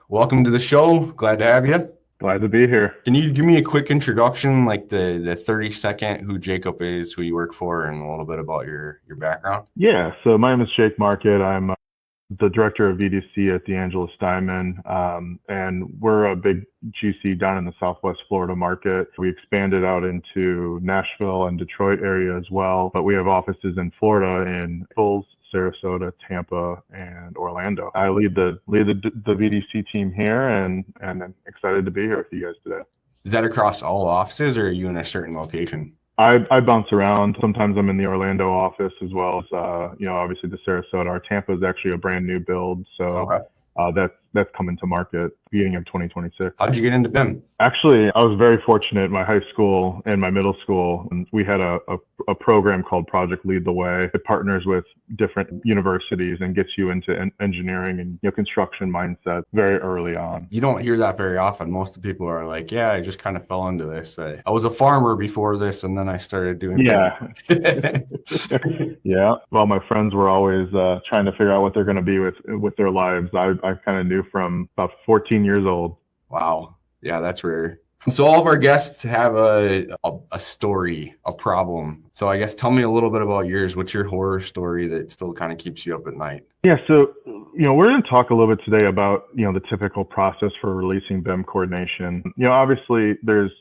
welcome to the show. Glad to have you. Glad to be here. Can you give me a quick introduction, like the 30-second, who Jacob is, who you work for, and a little bit about your background? Yeah, so my name is Jake Markut. I'm the director of VDC at DeAngelis Diamond, and we're a big GC down in the Southwest Florida market. We expanded out into Nashville and Detroit area as well, but we have offices in Florida in Naples, Sarasota, Tampa, and Orlando. I lead the VDC team here, and I'm excited to be here with you guys today. Is that across all offices, or are you in a certain location? I bounce around. Sometimes I'm in the Orlando office as well as, obviously the Sarasota. Our Tampa is actually a brand new build, so that's coming to market beginning of 2026. How did you get into BIM? Actually, I was very fortunate in my high school and my middle school. And we had a program called Project Lead the Way. It partners with different universities and gets you into engineering and construction mindset very early on. You don't hear that very often. Most of the people are like, yeah, I just kind of fell into this. I was a farmer before this, and then I started doing Yeah. Well, my friends were always trying to figure out what they're going to be with their lives. I kind of knew from about 14 years old. Wow. Yeah, that's rare. So all of our guests have a story, a problem. So I guess tell me a little bit about yours. What's your horror story that still kind of keeps you up at night? Yeah, so we're going to talk a little bit today about the typical process for releasing BIM coordination. Obviously there's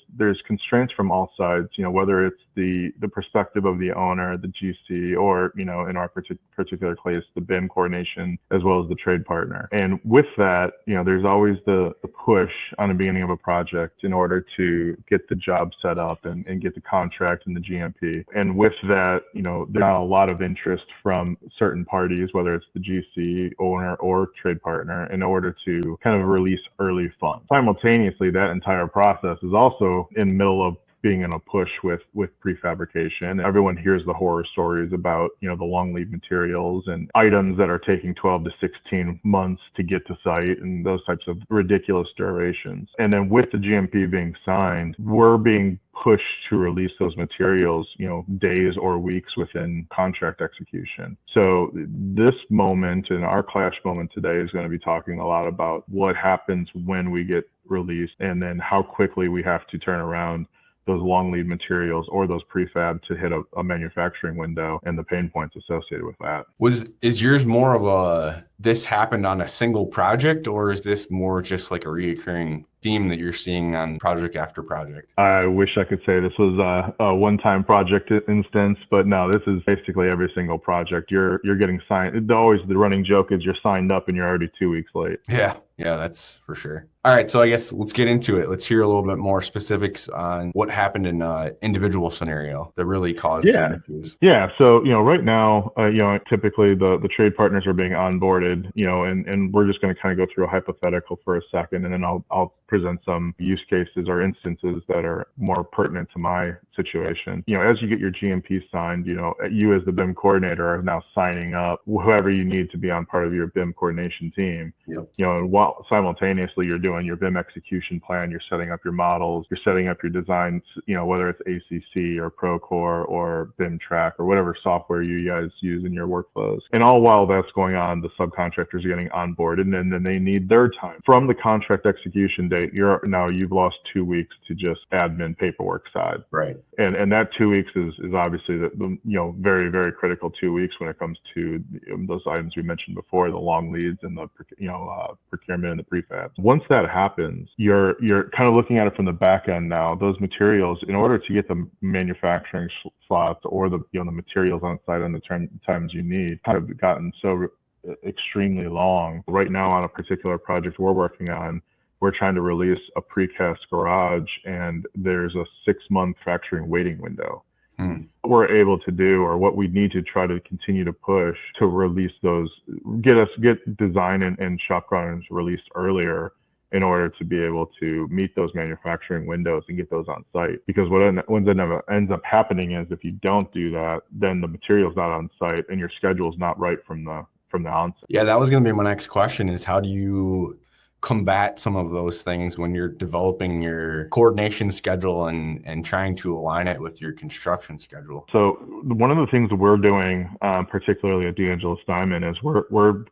constraints from all sides. Whether it's the perspective of the owner, the GC, or in our particular case, the BIM coordination, as well as the trade partner. And with that, there's always the push on the beginning of a project in order to get the job set up and get the contract and the GMP. And with that, there's not a lot of interest from certain parties, whether it's the GC, owner, or trade partner, in order to kind of release early funds. Simultaneously, that entire process is also in the middle of being in a push with prefabrication. Everyone hears the horror stories about, the long lead materials and items that are taking 12 to 16 months to get to site and those types of ridiculous durations. And then with the GMP being signed, we're being pushed to release those materials, days or weeks within contract execution. So this moment and our clash moment today is going to be talking a lot about what happens when we get released, and then how quickly we have to turn around those long lead materials or those prefab to hit a manufacturing window, and the pain points associated with that. Is yours more of this happened on a single project, or is this more just like a reoccurring theme that you're seeing on project after project? I wish I could say this was a one-time project instance, but no, this is basically every single project. You're getting signed. Always the running joke is you're signed up and you're already 2 weeks late. Yeah, that's for sure. All right, so I guess let's get into it. Let's hear a little bit more specifics on what happened in an individual scenario that really caused some issues. Yeah, so right now, typically the trade partners are being onboarded, and we're just going to kind of go through a hypothetical for a second, and then I'll present some use cases or instances that are more pertinent to my situation. As you get your GMP signed, you as the BIM coordinator are now signing up whoever you need to be on part of your BIM coordination team. Yep. And while simultaneously you're doing your BIM execution plan, you're setting up your models, you're setting up your designs, whether it's ACC or Procore or BIM Track or whatever software you guys use in your workflows. And all while that's going on, the subcontractors are getting onboarded, and then they need their time. From the contract execution date, you've lost 2 weeks to just admin paperwork side. Right. And that 2 weeks is obviously the very, very critical 2 weeks when it comes to those items we mentioned before, the long leads and the procurement and the prefab. Once that happens, you're kind of looking at it from the back end now. Those materials, in order to get the manufacturing slots or the materials on site on the times you need, have gotten so extremely long. Right now on a particular project we're working on, we're trying to release a precast garage, and there's a 6-month manufacturing waiting window. What we're able to do, or what we need to try to continue to push to release those, get design and shop drawings released earlier in order to be able to meet those manufacturing windows and get those on site. Because what ends up happening is, if you don't do that, then the material's not on site and your schedule's not right from the onset. Yeah, that was going to be my next question, is how do you combat some of those things when you're developing your coordination schedule and trying to align it with your construction schedule? So one of the things that we're doing, particularly at DeAngelis Diamond, is we're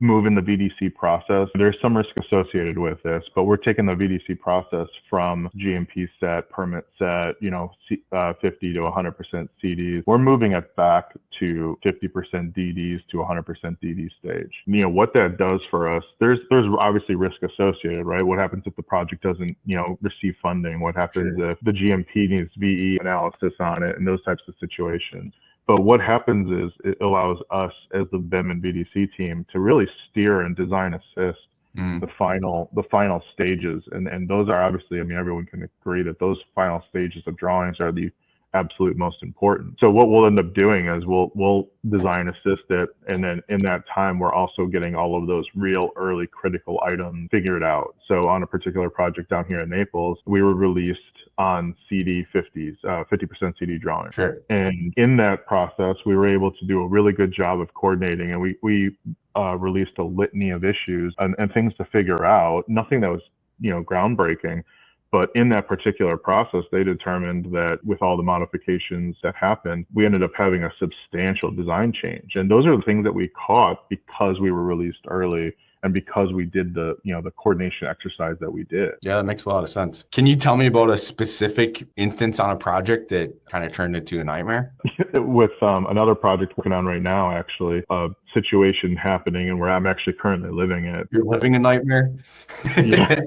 moving the VDC process. There's some risk associated with this, but we're taking the VDC process from GMP set, permit set, 50 to 100% CDs. We're moving it back to 50% DDs to 100% DD stage. What that does for us, there's obviously risk associated, right? What happens if the project doesn't, receive funding? What happens if the GMP needs VE analysis on it and those types of situations? But what happens is it allows us as the BIM and VDC team to really steer and design assist the final stages. And those are obviously, everyone can agree that those final stages of drawings are the absolute most important. So what we'll end up doing is we'll design assist it, and then in that time we're also getting all of those real early critical items figured out. So on a particular project down here in Naples, we were released on CD 50s, 50% CD drawing. Sure. And in that process, we were able to do a really good job of coordinating, and we released a litany of issues and things to figure out. Nothing that was groundbreaking. But in that particular process, they determined that with all the modifications that happened, we ended up having a substantial design change. And those are the things that we caught because we were released early and because we did the coordination exercise that we did. Yeah, that makes a lot of sense. Can you tell me about a specific instance on a project that kind of turned into a nightmare? With another project working on right now, actually, a situation happening and where I'm actually currently living it. You're living a nightmare? Yeah.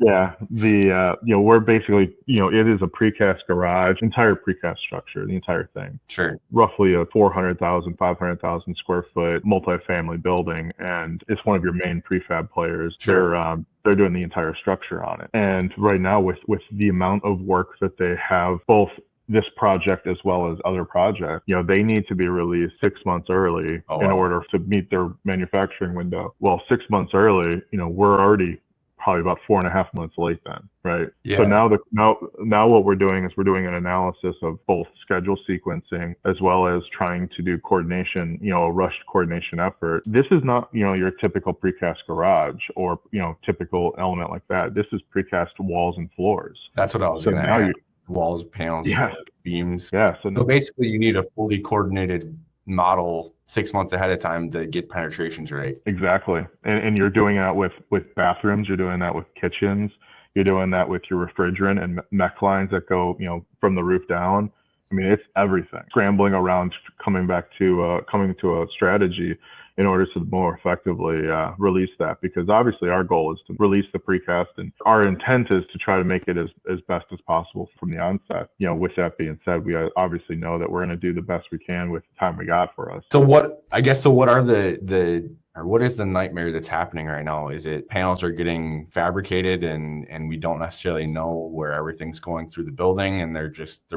Yeah, we're basically, it is a precast garage, entire precast structure, the entire thing. Sure. Roughly a 400,000, 500,000 square foot multifamily building, and it's one of your main prefab players. Sure. They're doing the entire structure on it. And right now, with the amount of work that they have, both this project as well as other projects, they need to be released 6 months early in order to meet their manufacturing window. Well, 6 months early, we're already probably about 4.5 months late then, right? Yeah. So now what we're doing is we're doing an analysis of both schedule sequencing as well as trying to do coordination, a rushed coordination effort. This is not, your typical precast garage or, typical element like that. This is precast walls and floors. That's what I was going to ask. Walls, panels, beams. Yeah. So basically you need a fully coordinated model 6 months ahead of time to get penetrations right. Exactly. And you're doing that with bathrooms, you're doing that with kitchens, you're doing that with your refrigerant and mech lines that go, from the roof down. It's everything. Scrambling around, coming to a strategy in order to more effectively release that, because obviously our goal is to release the precast, and our intent is to try to make it as best as possible from the onset. With that being said, we obviously know that we're going to do the best we can with the time we got for us. So what is the nightmare that's happening right now? Is it panels are getting fabricated and we don't necessarily know where everything's going through the building, and they're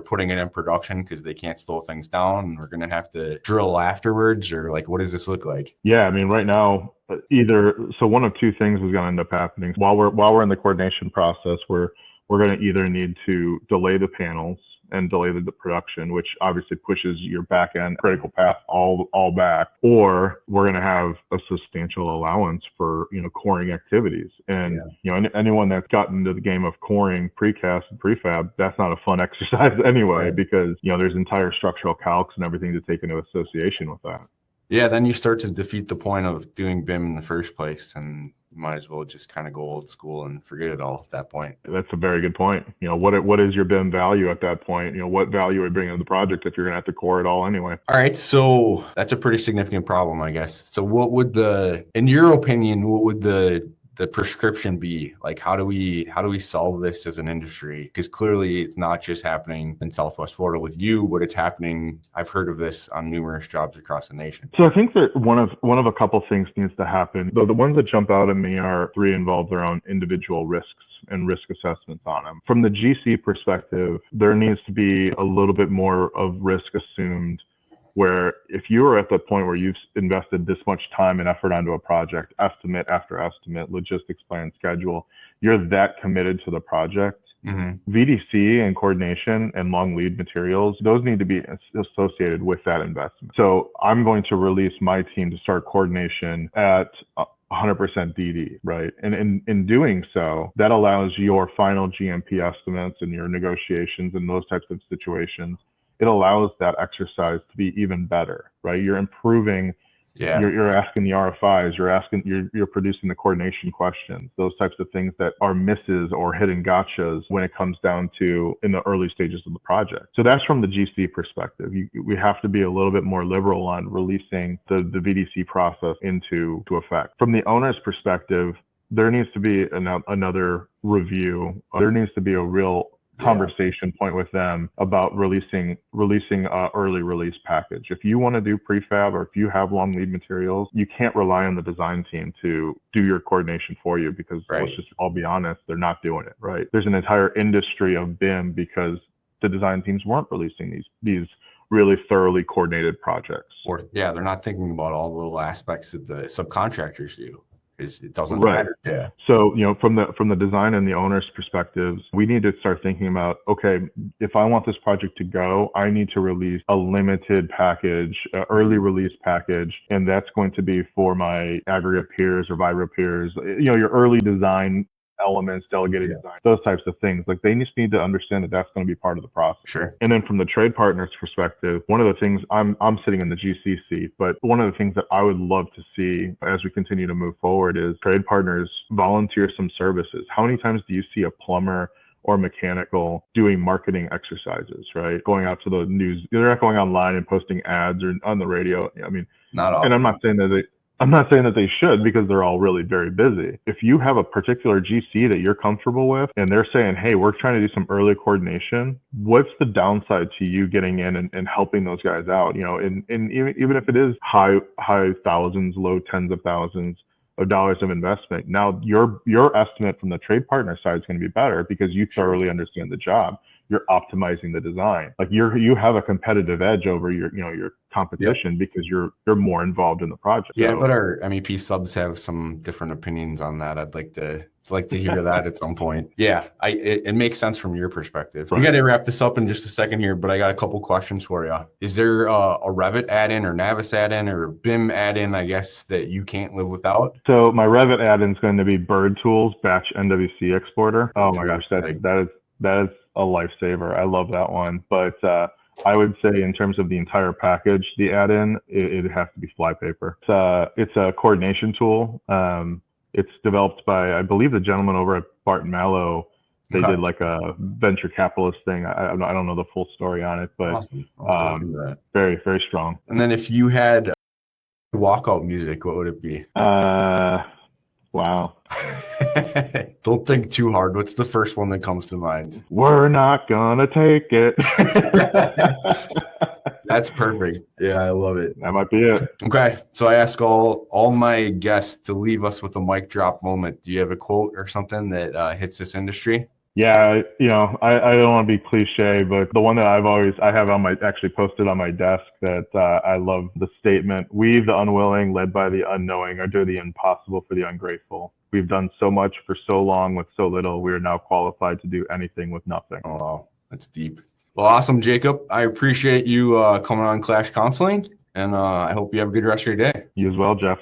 putting it in production because they can't slow things down, and we're going to have to drill afterwards, or what does this look like? Yeah, right now, one of two things is going to end up happening. While we're in the coordination process, we're going to either need to delay the panels and delay the production, which obviously pushes your back end critical path all back, or we're going to have a substantial allowance for coring activities. And anyone that's gotten into the game of coring precast and prefab, that's not a fun exercise anyway, because there's entire structural calcs and everything to take into association with that. Yeah, then you start to defeat the point of doing BIM in the first place, and you might as well just kind of go old school and forget it all at that point. That's a very good point. What is your BIM value at that point? What value are you bringing to the project if you're going to have to core it all anyway? All right, so that's a pretty significant problem, I guess. So in your opinion, what would the prescription be? How do we solve this as an industry? Because clearly it's not just happening in Southwest Florida with you, but it's happening, I've heard of this on numerous jobs across the nation. So I think that one of a couple things needs to happen. The ones that jump out at me are three involve their own individual risks and risk assessments on them. From the GC perspective, there needs to be a little bit more of risk assumed, where if you are at the point where you've invested this much time and effort onto a project, estimate after estimate, logistics plan, schedule, you're that committed to the project. Mm-hmm. VDC and coordination and long lead materials, those need to be associated with that investment. So I'm going to release my team to start coordination at 100% DD, right? And in doing so, that allows your final GMP estimates and your negotiations and those types of situations. It allows that exercise to be even better, right? You're improving Yeah. You're asking the RFIs, you're producing the coordination questions, those types of things that are misses or hidden gotchas when it comes down to in the early stages of the project. So that's from the GC perspective. We have to be a little bit more liberal on releasing the VDC process into effect. From the owner's perspective, there needs to be another review. There needs to be a real conversation point with them about releasing a early release package. If you want to do prefab or if you have long lead materials, you can't rely on the design team to do your coordination for you, because let's just all be honest, they're not doing it, right? There's an entire industry of BIM because the design teams weren't releasing these really thoroughly coordinated projects. Or they're not thinking about all the little aspects that the subcontractors do. It doesn't matter. Yeah. So, from the design and the owner's perspectives, we need to start thinking about, okay, if I want this project to go, I need to release a limited package, early release package, and that's going to be for my aggregate peers or vibra peers, your early design elements, delegated design, those types of things. Like, they just need to understand that that's going to be part of the process. Sure. And then from the trade partner's perspective, one of the things, I'm sitting in the GC seat, but one of the things that I would love to see as we continue to move forward is trade partners volunteer some services. How many times do you see a plumber or mechanical doing marketing exercises, right? Going out to the news, they're not going online and posting ads or on the radio. I mean, not often. And I'm not saying that they should, because they're all really very busy. If you have a particular GC that you're comfortable with and they're saying, hey, we're trying to do some early coordination, what's the downside to you getting in and helping those guys out? And even if it is high thousands, low tens of thousands of dollars of investment, now your estimate from the trade partner side is going to be better because you thoroughly understand the job. You're optimizing the design. Like, you have a competitive edge over your competition because you're more involved in the project. Yeah, but our MEP subs have some different opinions on that. I'd like to hear that at some point. Yeah, it makes sense from your perspective. Right. We got to wrap this up in just a second here, but I got a couple questions for you. Is there a Revit add-in or Navis add-in or BIM add-in, I guess, that you can't live without? So my Revit add-in is going to be Bird Tools Batch NWC Exporter. Oh my gosh, that is a lifesaver. I love that one. But I would say in terms of the entire package, the add-in, it has to be Flypaper. It's a coordination tool. It's developed by, I believe, the gentleman over at Barton Mallow. They did like a venture capitalist thing. I don't know the full story on it, but awesome. Very, very strong. And then if you had walkout music, what would it be? Wow. Don't think too hard. What's the first one that comes to mind? We're not gonna take it. That's perfect. Yeah, I love it. That might be it. Okay, so I ask all my guests to leave us with a mic drop moment. Do you have a quote or something that hits this industry? Yeah, I don't want to be cliche, but the one that I have actually posted on my desk that I love the statement: "We, the unwilling, led by the unknowing, are doing the impossible for the ungrateful. We've done so much for so long with so little. We are now qualified to do anything with nothing." Oh, wow. That's deep. Well, awesome, Jacob. I appreciate you coming on Clash Counseling, and I hope you have a good rest of your day. You as well, Jeff.